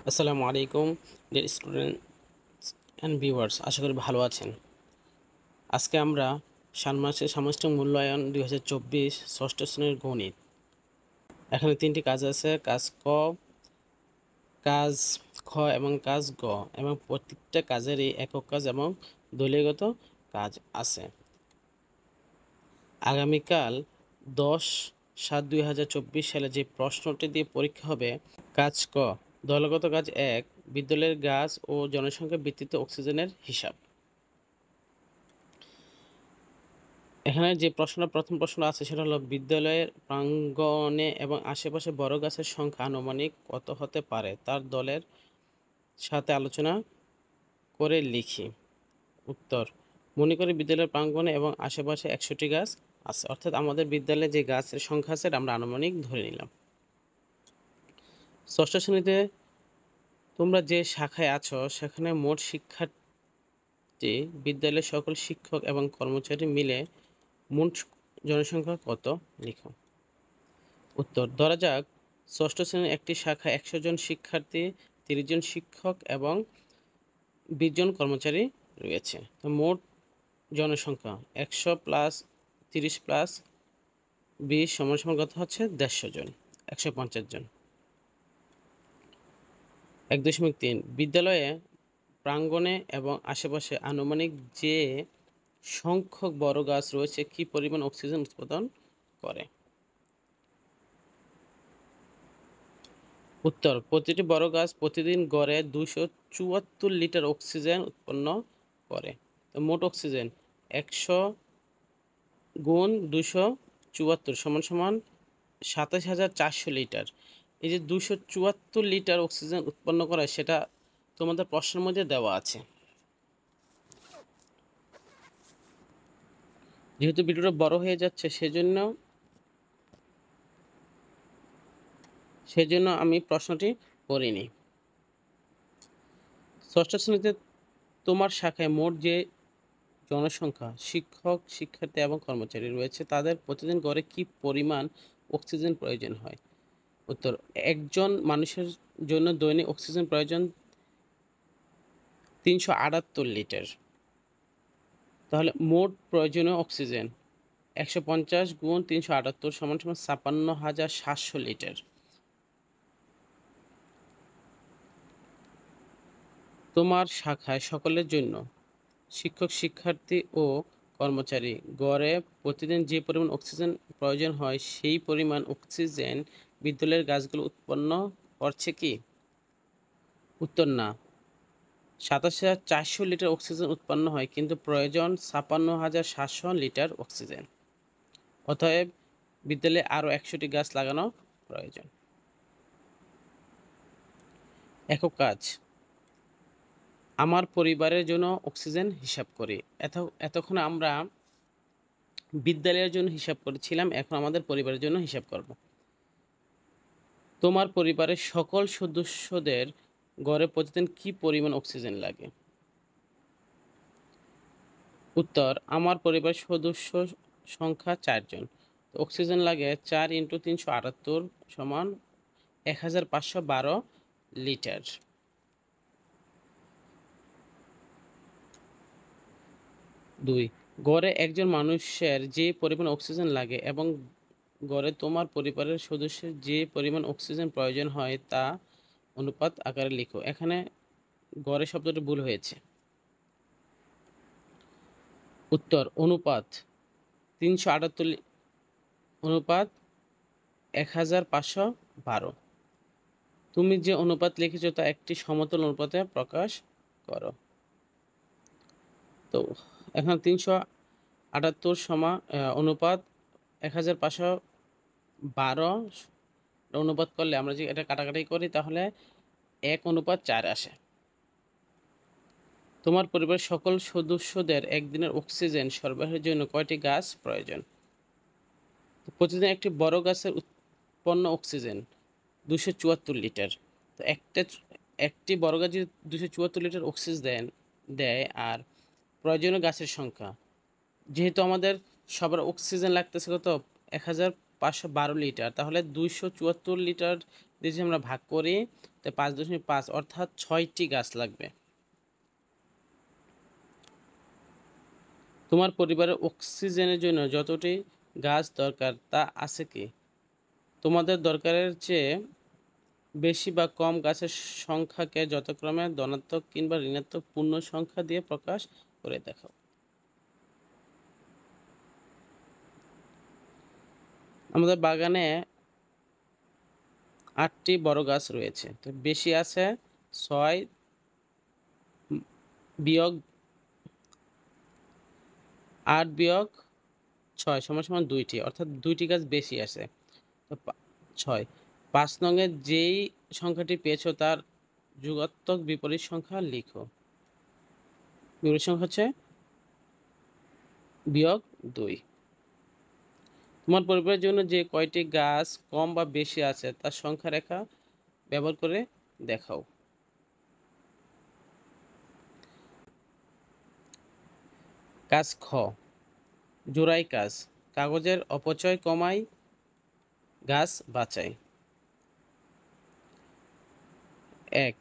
আসসালামু আলাইকুম dear student and viewers, আশা করি ভালো আছেন। আজকে আমরা ষান্মাসিক সামষ্টিক মূল্যায়ন 2024 ষষ্ঠ শ্রেণীর গণিত। এখানে তিনটি কাজ আছে, কাজ ক, কাজ খ এবং কাজ গ, এবং প্রত্যেকটা কাজেরই একক কাজ এবং দলীয়গত কাজ আছে। আগামীকাল 10/7/2024 সালে যে প্রশ্নটি দিয়ে পরীক্ষা হবে, কাজ ক, দলগত কাজ 1, বিদ্যালয়ের গাছ ও জনসংখ্যার ভিত্তিতে অক্সিজেনের হিসাব। এখানে যে প্রথম প্রশ্ন আছে সেটা হলো, বিদ্যালয়ের প্রাঙ্গণে এবং আশেপাশে বড় গাছের সংখ্যা আনুমানিক কত হতে পারে, তার দলের সাথে আলোচনা করে লিখি। উত্তর: মনে করি বিদ্যালয়ের প্রাঙ্গণে এবং আশেপাশে 100টি গাছ আছে, অর্থাৎ আমাদের বিদ্যালয়ে যে গাছের সংখ্যা আছে আমরা আনুমানিক ধরে নিলাম। ষষ্ঠ শ্রেণীতে তোমরা যে শাখায় আছো সেখানে মোট শিক্ষার্থী, বিদ্যালয়ের সকল শিক্ষক এবং কর্মচারী মিলে মোট জনসংখ্যা কত, লিখো। উত্তর: ধরা যাক ষষ্ঠ শ্রেণীর একটি শাখায় 100 জন শিক্ষার্থী, 30 জন শিক্ষক এবং 20 জন কর্মচারী রয়েছে। তো মোট জনসংখ্যা 100 প্লাস 30 প্লাস 20 সমান সমান কত হচ্ছে? 150 জন, 150 জন। 1.3 বিদ্যালয়ে প্রাঙ্গণে এবং আশেপাশে আনুমানিক যে সংখ্যক বড় গাছ রয়েছে কি পরিমাণ অক্সিজেন উৎপাদন করে? উত্তর: প্রতিটি বড় গাছ প্রতিদিন গড়ে 274 লিটার অক্সিজেন উৎপন্ন করে। তো মোট অক্সিজেন 100 গুণ 274 সমান সমান 27,400 লিটার। এই যে 274 লিটার অক্সিজেন উৎপন্ন করে সেটা তোমাদের প্রশ্নের মধ্যে দেওয়া আছে। যেহেতু ভিডিওটা বড় হয়ে যাচ্ছে সেজন্য আমি প্রশ্নটি করিনি। ষষ্ঠ শ্রেণীতে তোমার শাখায় মোট যে জনসংখ্যা, শিক্ষক, শিক্ষার্থী এবং কর্মচারী রয়েছে তাদের প্রতিদিন গড়ে কি পরিমাণ অক্সিজেন প্রয়োজন হয়? উত্তর: একজন মানুষের জন্য দৈনিক অক্সিজেন প্রয়োজন 378 লিটার। তাহলে মোট প্রয়োজনীয় অক্সিজেন 150 গুণ 378 সমান সমান 56,700 লিটার। তোমার শাখায় সকলের জন্য, শিক্ষক, শিক্ষার্থী ও কর্মচারী গড়ে প্রতিদিন যে পরিমাণ অক্সিজেন প্রয়োজন হয় সেই পরিমাণ অক্সিজেন বিদ্যালয়ের গাছগুলো উৎপন্ন করছে কি? উত্তর: না। 27,400 লিটার অক্সিজেন উৎপন্ন হয়, কিন্তু প্রয়োজন 56,700 লিটার অক্সিজেন। অতএব বিদ্যালয়ে আরও 100টি গাছ লাগানো প্রয়োজন। একক কাজ: আমার পরিবারের জন্য অক্সিজেন হিসাব করি। এতক্ষণ আমরা বিদ্যালয়ের জন্য হিসাব করেছিলাম, এখন আমাদের পরিবারের জন্য হিসাব করব। তোমার পরিবারের সকল সদস্যদের গড়ে প্রতিদিন কি পরিমাণ অক্সিজেন লাগে? উত্তর: আমার পরিবারের সদস্য সংখ্যা 4 জন। অক্সিজেন লাগে 4 × 378 সমান 1512 লিটার। 2. গড়ে একজন মানুষের যে পরিমাণ অক্সিজেন লাগে এবং গড়ে তোমার পরিবারের সদস্যের যে পরিমাণ অক্সিজেন প্রয়োজন হয় তা অনুপাত আকারে লিখো। এখানে গড়ে শব্দটি ভুল হয়েছে। উত্তর: অনুপাত 378 অনুপাত 1512। তুমি যে অনুপাত লিখেছো তা একটি সমতল অনুপাতে প্রকাশ করো। তো এখন 378 অনুপাত 1512 অনুপাত করলে আমরা যে এটা কাটাকাটি করি তাহলে 1:4 আসে। তোমার পরিবারের সকল সদস্যদের একদিনের অক্সিজেন সরবরাহের জন্য কয়টি গাছ প্রয়োজন? প্রতিদিন একটি বড় গাছের উৎপন্ন অক্সিজেন 274 লিটার। তো একটি বড় গাছ যদি 274 লিটার অক্সিজেন দেয়, আর প্রয়োজনীয় গাছের সংখ্যা, যেহেতু আমাদের সবার অক্সিজেন লাগতেছে কত? 1512 লিটার, তাহলে 274 লিটার দিয়ে যদি আমরা ভাগ করি করতে 5.5 অর্থাৎ 6টি গাছ লাগবে। তোমার পরিবারের অক্সিজেনের জন্য যতটি গাছ দরকার তা আছে কি? তোমাদের দরকারের চেয়ে বেশি বা কম গাছের সংখ্যাকে যথাক্রমে ধনাত্মক কিংবা ঋণাত্মক পূর্ণ সংখ্যা দিয়ে প্রকাশ করে দেখাও। আমাদের বাগানে 8টি বড় গাছ রয়েছে, তো বেশি আছে 6 বিয়োগ 8 বিয়োগ 6 সমান 2টি, অর্থাৎ 2টি গাছ বেশি আছে। তো 6 5 নংয়ে যেই সংখ্যাটি পেয়েছো তার যুগাত্মক বিপরীত সংখ্যা লিখো। বিপরীত সংখ্যা হচ্ছে বিয়োগ 2। তোমার পরিবারের জন্য যে কয়টি গাছ কম বা বেশি আছে তার সংখ্যা রেখা ব্যবহার করে দেখাও। কাজ খ, জোড়াই কাজ। কাগজের অপচয় কমাই, গাছ বাঁচাই। 1,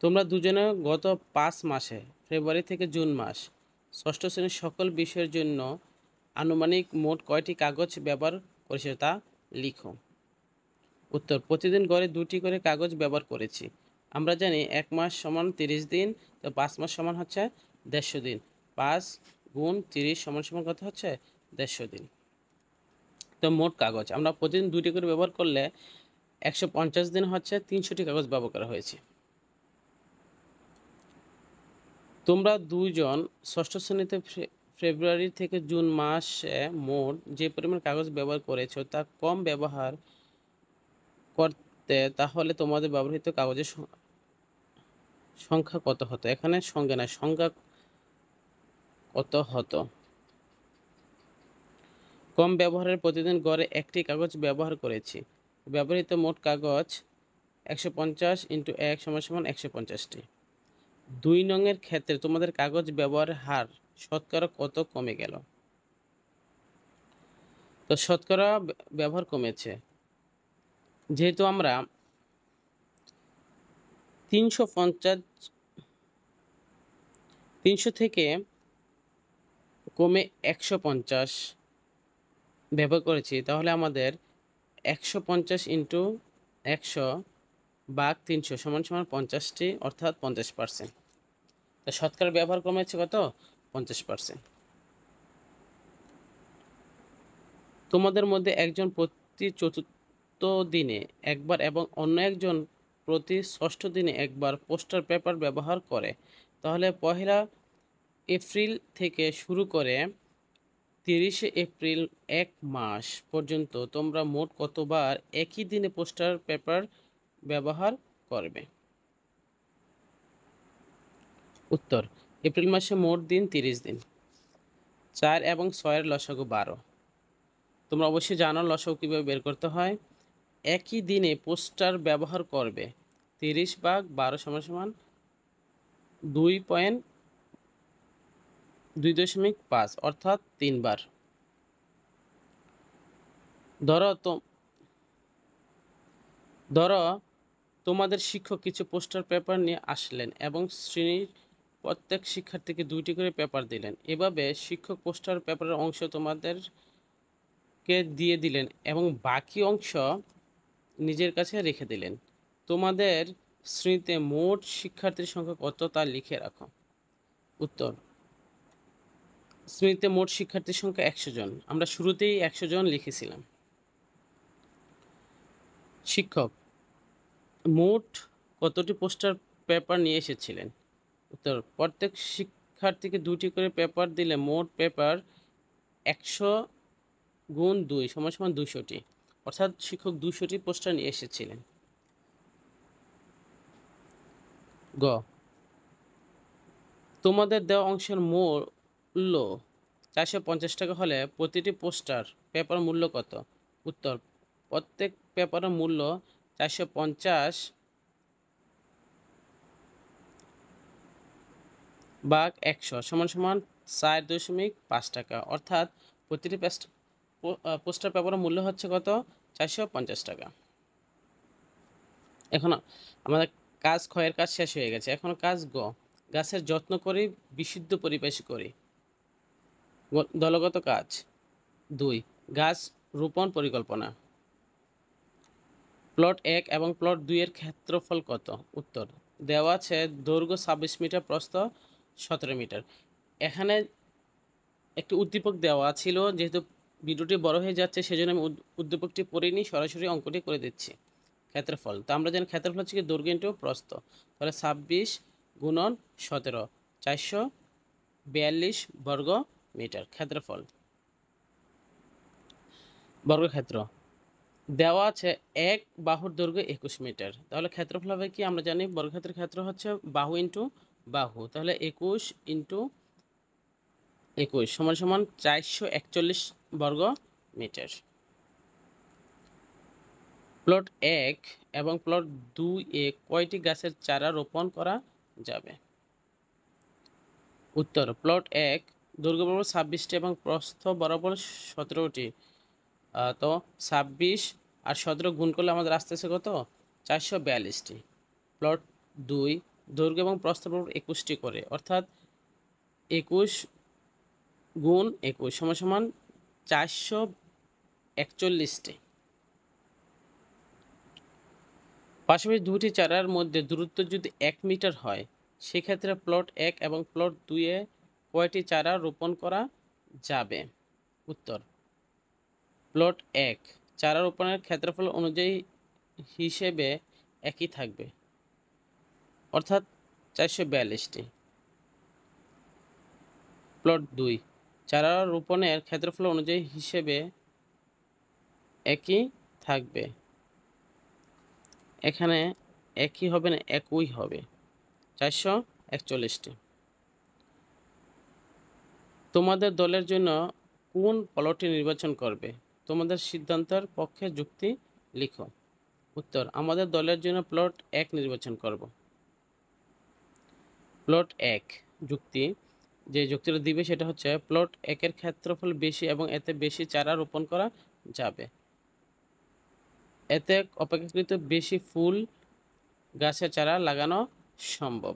তোমরা দুজনে গত 5 মাসে ফেব্রুয়ারি থেকে জুন মাস ষষ্ঠ শ্রেণীর সকল বিষয়ের জন্য আনুমানিক মোট কয়টি কাগজ ব্যবহার করেছে তা লিখো। উত্তর, প্রতিদিন গড়ে 2টি করে কাগজ ব্যবহার করেছি। আমরা জানি 1 মাস সমান 30 দিন, তো 5 মাস সমান হচ্ছে 150 দিন। 5 গুণ 30 সমান কত হচ্ছে 150 দিন। তো মোট কাগজ আমরা প্রতিদিন 2টি করে ব্যবহার করলে 150 দিন হচ্ছে 300টি কাগজ ব্যবহার করা হয়েছে। তোমরা দুইজন ষষ্ঠ শ্রেণীতে ফেব্রুয়ারি থেকে জুন মাসে মোট যে পরিমাণ কাগজ ব্যবহার করেছো তা কম ব্যবহার করতে, তাহলে তোমাদের ব্যবহৃত কাগজের সংখ্যা কত হতো? এখানে সংখ্যা না, সংখ্যা কত হতো? কম ব্যবহারের প্রতিদিন গড়ে 1টি কাগজ ব্যবহার করেছি। ব্যবহৃত মোট কাগজ 150 × 1 = 150টি। 2 নংয়ের ক্ষেত্রে তোমাদের কাগজ ব্যবহারের হার শতকরা কত কমে গেল? তো শতকরা ব্যবহার কমেছে, যেহেতু আমরা 300 থেকে কমে 150 ব্যবহার করেছি, তাহলে আমাদের 150 × 100 ভাগ 300 = 50টি, অর্থাৎ 50%। তো শতকরা ব্যবহার কমেছে কত? 50%। তোমাদের মধ্যে একজন প্রতি চতুর্থ দিনে একবার এবং অন্য একজন প্রতি ষষ্ঠ দিনে একবার পোস্টার পেপার ব্যবহার করে, তাহলে 1 এপ্রিল থেকে শুরু করে 30 এপ্রিল 1 মাস পর্যন্ত তোমরা মোট কতবার একই দিনে পোস্টার পেপার ব্যবহার করবে? উত্তর, এপ্রিল মাসে মোট দিন 30 দিন। 4 এবং 6 লসাগু 12। তোমরা অবশ্যই জানো লসাগু কীভাবে বের করতে হয়। একই দিনে পোস্টার ব্যবহার করবে 30 ভাগ 12 = 2.5, অর্থাৎ 3 বার। ধরো তোমাদের শিক্ষক কিছু পোস্টার পেপার নিয়ে আসলেন এবং শ্রেণীর প্রত্যেক শিক্ষার্থীকে 2টি করে পেপার দিলেন। এভাবে শিক্ষক পোস্টার পেপারের অংশ তোমাদেরকে দিয়ে দিলেন এবং বাকি অংশ নিজের কাছে রেখে দিলেন। তোমাদের শ্রেণীতে মোট শিক্ষার্থীর সংখ্যা কত তা লিখে রাখো। উত্তর, শ্রেণীতে মোট শিক্ষার্থীর সংখ্যা 100 জন। আমরা শুরুতেই 100 জন লিখেছিলাম। শিক্ষক মোট কতটি পোস্টার পেপার নিয়ে এসেছিলেন? উত্তর, প্রত্যেক শিক্ষার্থীকে 2টি করে পেপার দিলে মোট পেপার 100 গুণ 2 = 200টি, অর্থাৎ শিক্ষক 200টি পোস্টার নিয়ে এসেছিলেন। গ, তোমাদের দেওয়া অংশের মূল্য 450 টাকা হলে প্রতিটি পোস্টার পেপার মূল্য কত? উত্তর, প্রত্যেক পেপারের মূল্য 450 ভাগ 100 = 4.5 টাকা, অর্থাৎ প্রতিটি পোস্টার পেপারের মূল্য হচ্ছে কত? 450 টাকা। এখন আমাদের কাজ ক্ষয়ের কাজ শেষ হয়ে গেছে, এখন কাজ গ। গাছের যত্ন করি, বিশুদ্ধ পরিবেশ করি। দলগত কাজ। 2, গাছ রোপণ পরিকল্পনা। প্লট 1 এবং প্লট 2 এর ক্ষেত্রফল কত? উত্তর, দেওয়া আছে দৈর্ঘ্য 26 মিটার, প্রস্থ 17 মিটার। এখানে একটি উদ্দীপক দেওয়া ছিল, যেহেতু ভিডিওটি বড় হয়ে যাচ্ছে সেজন্য আমি উদ্দীপকটি পড়িনি, সরাসরি অঙ্কটি করে দিচ্ছি। ক্ষেত্রফল, তো আমরা জানি ক্ষেত্রফল হচ্ছে কি দৈর্ঘ্য ইন্টু প্রস্থ, তাহলে 26 গুণন 17, 442 বর্গ মিটার ক্ষেত্রফল। বর্গক্ষেত্র, দেওয়া আছে এক বাহুর দৈর্ঘ্য 21 মিটার, তাহলে ক্ষেত্রফল হবে কি? আমরা জানি বর্গক্ষেত্রের ক্ষেত্র হচ্ছে বাহু ইন্টু বাহু, তাহলে 21 ইন্টু 21 সমান সমান 441 বর্গ মিটার। প্লট 1 এবং প্লট 2 এ কয়টি গাছের চারা রোপণ করা যাবে? উত্তর, প্লট 1 দৈর্ঘ্য বরাবর 26টি এবং প্রস্থ বরাবর 17টি, তো 26 আর 17 গুণ করলে আমাদের আসতেছে কত? 442টি। প্লট 2 দৈর্ঘ্য এবং প্রস্থ বরাবর 21টি করে, অর্থাৎ 21 গুণ 21 সমান সমান 441টি। পাশাপাশি দুটি চারার মধ্যে দূরত্ব যদি 1 মিটার হয়, সেক্ষেত্রে প্লট 1 এবং প্লট 2 এ কয়টি চারা রোপণ করা যাবে? উত্তর, প্লট 1 চারা রোপণের ক্ষেত্রফল অনুযায়ী হিসেবে একই থাকবে, অর্থাৎ 442টি। প্লট 2 চারা রোপণের ক্ষেত্রফল অনুযায়ী হিসেবে একই থাকবে, এখানে একই হবে না, একই হবে, 441টি। তোমাদের দলের জন্য কোন প্লটটি নির্বাচন করবে? তোমাদের সিদ্ধান্তের পক্ষে যুক্তি লিখো। উত্তর, আমাদের দলের জন্য প্লট 1 নির্বাচন করব। প্লট 1 যুক্তি, যে যুক্তিটা দিবে সেটা হচ্ছে প্লট 1 এর ক্ষেত্রফল বেশি এবং এতে বেশি চারা রোপণ করা যাবে, এতে অপেক্ষাকৃত বেশি ফুল গাছের চারা লাগানো সম্ভব।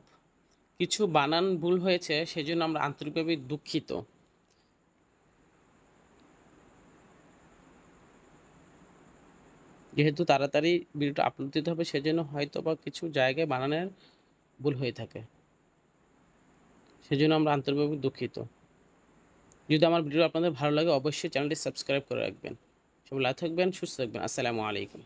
কিছু বানান ভুল হয়েছে, সেজন্য আমরা আন্তরিকভাবে দুঃখিত। যেহেতু তাড়াতাড়ি ভিডিওটা আপলোড দিতে হবে, সেজন্য হয়তো বা কিছু জায়গায় বানানের ভুল হয়ে থাকে, সেজন্য আমরা আন্তরিকভাবে দুঃখিত। যদি আমার ভিডিও আপনাদের ভালো লাগে, অবশ্যই চ্যানেলটি সাবস্ক্রাইব করে রাখবেন। সবাই ভালো থাকবেন, সুস্থ থাকবেন। আসসালামু আলাইকুম।